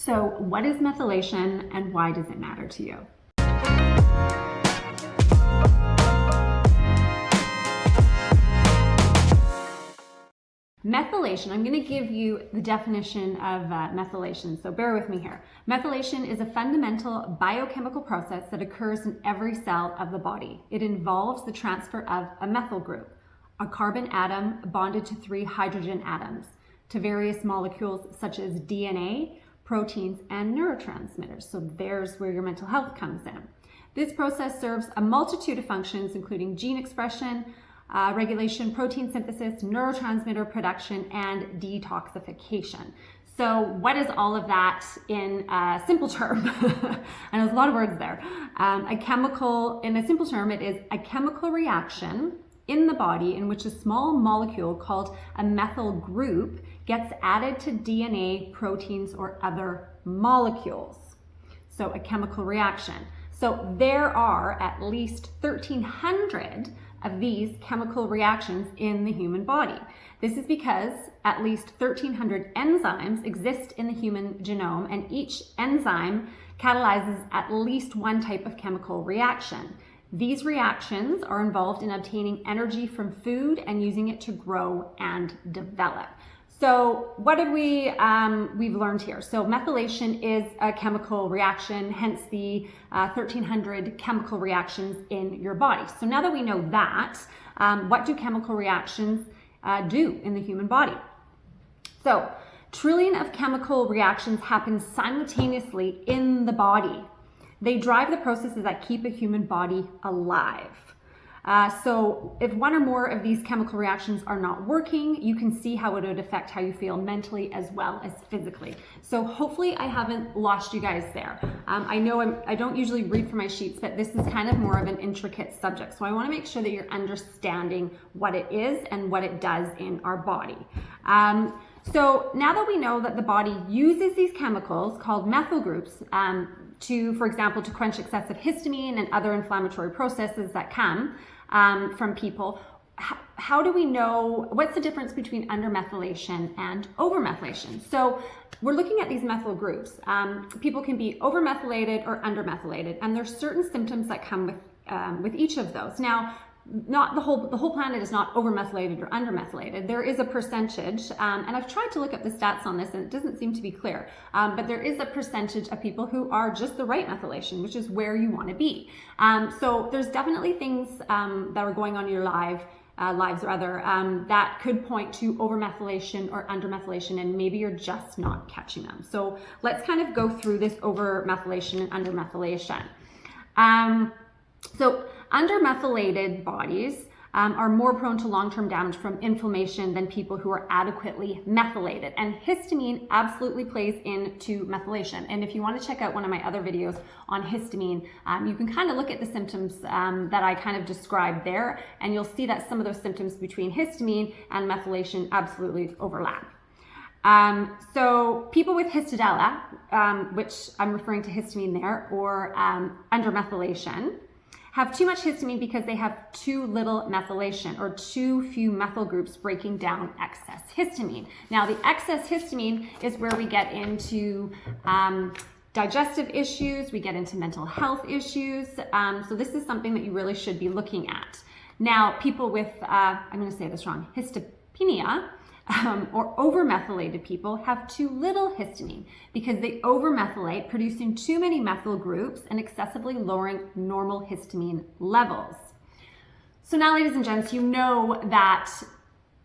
So what is methylation and why does it matter to you? Methylation, I'm going to give you the definition of methylation, so bear with me here. Methylation is a fundamental biochemical process that occurs in every cell of the body. It involves the transfer of a methyl group, a carbon atom bonded to 3 hydrogen atoms, to various molecules such as DNA, proteins, and neurotransmitters. So there's where your mental health comes in. This process serves a multitude of functions, including gene expression, regulation, protein synthesis, neurotransmitter production, and detoxification. So what is all of that in a simple term? I know there's a lot of words there. In a simple term, it is a chemical reaction in the body in which a small molecule called a methyl group gets added to DNA, proteins, or other molecules. So a chemical reaction. So there are at least 1,300 of these chemical reactions in the human body. This is because at least 1,300 enzymes exist in the human genome, and each enzyme catalyzes at least one type of chemical reaction. These reactions are involved in obtaining energy from food and using it to grow and develop. So what have we've learned here? So methylation is a chemical reaction, hence the 1,300 chemical reactions in your body. So now that we know that, what do chemical reactions do in the human body? So trillion of chemical reactions happen simultaneously in the body. They drive the processes that keep a human body alive. So if one or more of these chemical reactions are not working, you can see how it would affect how you feel mentally as well as physically. So hopefully I haven't lost you guys there. I know I don't usually read from my sheets, but this is kind of more of an intricate subject. So I want to make sure that you're understanding what it is and what it does in our body. So now that we know that the body uses these chemicals called methyl groups for example, to quench excessive histamine and other inflammatory processes that come from people, how do we know, what's the difference between undermethylation and overmethylation? So we're looking at these methyl groups. People can be overmethylated or undermethylated, and there's certain symptoms that come with each of those. Now, not the whole planet is not overmethylated or undermethylated. There is a percentage, and I've tried to look up the stats on this and it doesn't seem to be clear, but there is a percentage of people who are just the right methylation, which is where you want to be. So there's definitely things that are going on in your lives that could point to overmethylation or undermethylation, and maybe you're just not catching them. So let's kind of go through this overmethylation and undermethylation. So undermethylated bodies are more prone to long-term damage from inflammation than people who are adequately methylated. And histamine absolutely plays into methylation. And if you want to check out one of my other videos on histamine, you can kind of look at the symptoms that I kind of described there, and you'll see that some of those symptoms between histamine and methylation absolutely overlap. So people with histidella, which I'm referring to histamine there, or undermethylation, have too much histamine because they have too little methylation, or too few methyl groups breaking down excess histamine. Now, the excess histamine is where we get into digestive issues, we get into mental health issues. So this is something that you really should be looking at. Now, people with, I'm going to say this wrong, histopenia, or overmethylated people have too little histamine because they overmethylate, producing too many methyl groups and excessively lowering normal histamine levels. So now, ladies and gents, you know that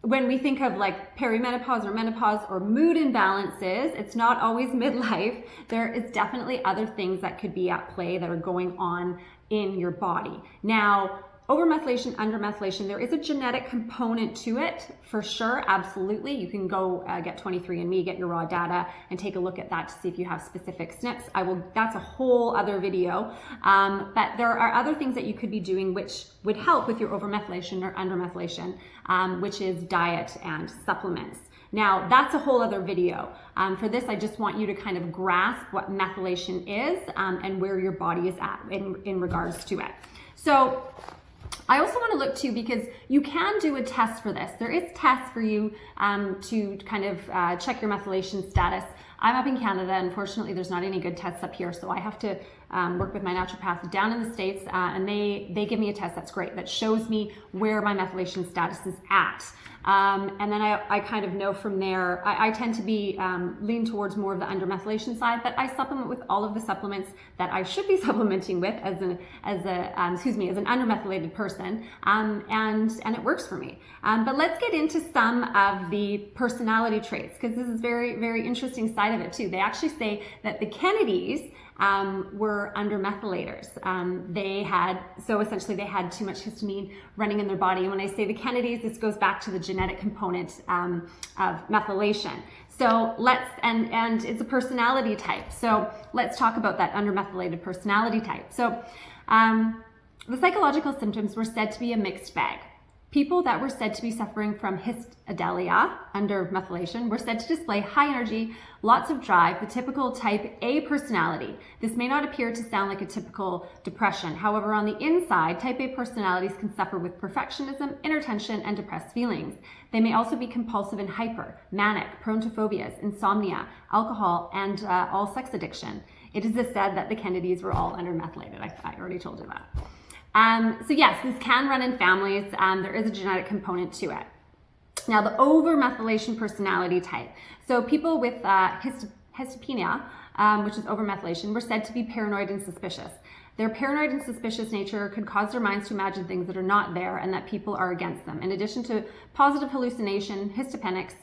when we think of like perimenopause or menopause or mood imbalances, it's not always midlife. There is definitely other things that could be at play that are going on in your body. Now, overmethylation, undermethylation, there is a genetic component to it for sure, absolutely. You can go get 23andMe, get your raw data, and take a look at that to see if you have specific SNPs. That's a whole other video. But there are other things that you could be doing which would help with your overmethylation or undermethylation, which is diet and supplements. Now, that's a whole other video. For this, I just want you to kind of grasp what methylation is and where your body is at in regards to it. So I also want to look too, because you can do a test for this. There is tests for you to kind of check your methylation status. I'm up in Canada. Unfortunately, there's not any good tests up here, so I have to work with my naturopath down in the States, and they give me a test that's great, that shows me where my methylation status is at. And then I kind of know from there. I tend to be lean towards more of the undermethylation side, but I supplement with all of the supplements that I should be supplementing with as an undermethylated person, and it works for me. But let's get into some of the personality traits, because this is very, very interesting side of it too. They actually say that the Kennedys were undermethylators. Essentially they had too much histamine running in their body. And when I say the Kennedys, this goes back to the genetic component of methylation. So and it's a personality type. So let's talk about that undermethylated personality type. So the psychological symptoms were said to be a mixed bag. People that were said to be suffering from histidalia, under methylation, were said to display high energy, lots of drive, the typical type A personality. This may not appear to sound like a typical depression. However, on the inside, type A personalities can suffer with perfectionism, inner tension, and depressed feelings. They may also be compulsive and hyper, manic, prone to phobias, insomnia, alcohol, and all sex addiction. It is said that the Kennedys were all undermethylated. I already told you that. So yes, this can run in families. There is a genetic component to it. Now, the overmethylation personality type. So people with histopenia, which is overmethylation, were said to be paranoid and suspicious. Their paranoid and suspicious nature could cause their minds to imagine things that are not there and that people are against them. In addition to positive hallucination, histopenics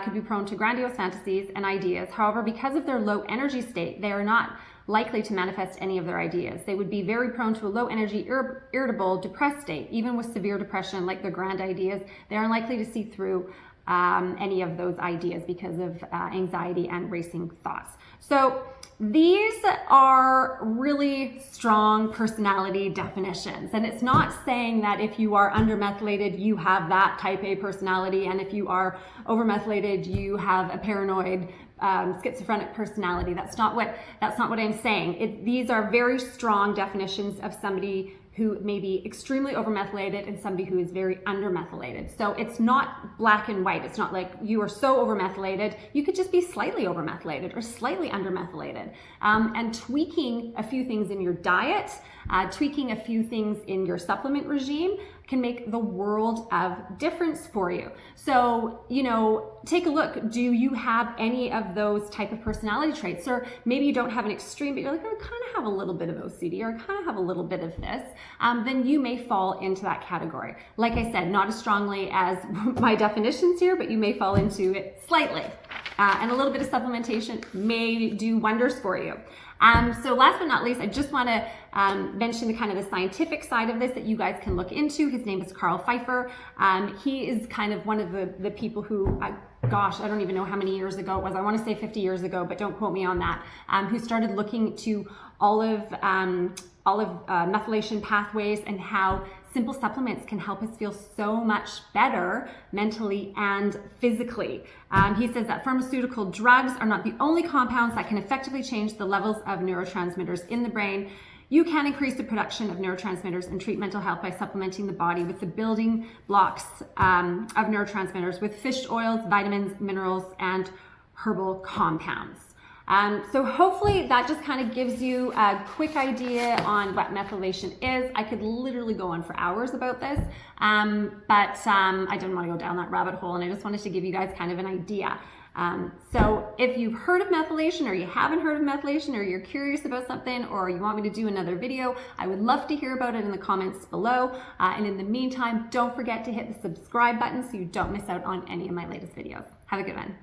could be prone to grandiose fantasies and ideas. However, because of their low energy state, they are not likely to manifest any of their ideas. They would be very prone to a low energy, irritable, depressed state. Even with severe depression, like their grand ideas, they are unlikely to see through any of those ideas because of anxiety and racing thoughts. So these are really strong personality definitions. And it's not saying that if you are undermethylated, you have that type A personality, and if you are overmethylated, you have a paranoid, schizophrenic personality. That's not what I'm saying. These are very strong definitions of somebody who may be extremely overmethylated and somebody who is very undermethylated. So it's not black and white. It's not like you are so overmethylated. You could just be slightly overmethylated or slightly undermethylated. And tweaking a few things in your diet, tweaking a few things in your supplement regime can make the world of difference for you. So, take a look. Do you have any of those type of personality traits? Or maybe you don't have an extreme, but you're like, I kind of have a little bit of OCD, or I kind of have a little bit of this. Then you may fall into that category. Like I said, not as strongly as my definitions here, but you may fall into it slightly. And a little bit of supplementation may do wonders for you. So last but not least, I just want to mention the scientific side of this that you guys can look into. His name is Carl Pfeiffer. He is kind of one of the people who, I don't even know how many years ago it was. I want to say 50 years ago, but don't quote me on that. Who started looking to all of methylation pathways and how simple supplements can help us feel so much better mentally and physically. He says that pharmaceutical drugs are not the only compounds that can effectively change the levels of neurotransmitters in the brain. You can increase the production of neurotransmitters and treat mental health by supplementing the body with the building blocks of neurotransmitters with fish oils, vitamins, minerals, and herbal compounds. So hopefully that just kind of gives you a quick idea on what methylation is. I could literally go on for hours about this, but I didn't want to go down that rabbit hole, and I just wanted to give you guys kind of an idea. So if you've heard of methylation, or you haven't heard of methylation, or you're curious about something, or you want me to do another video, I would love to hear about it in the comments below. And in the meantime, don't forget to hit the subscribe button so you don't miss out on any of my latest videos. Have a good one.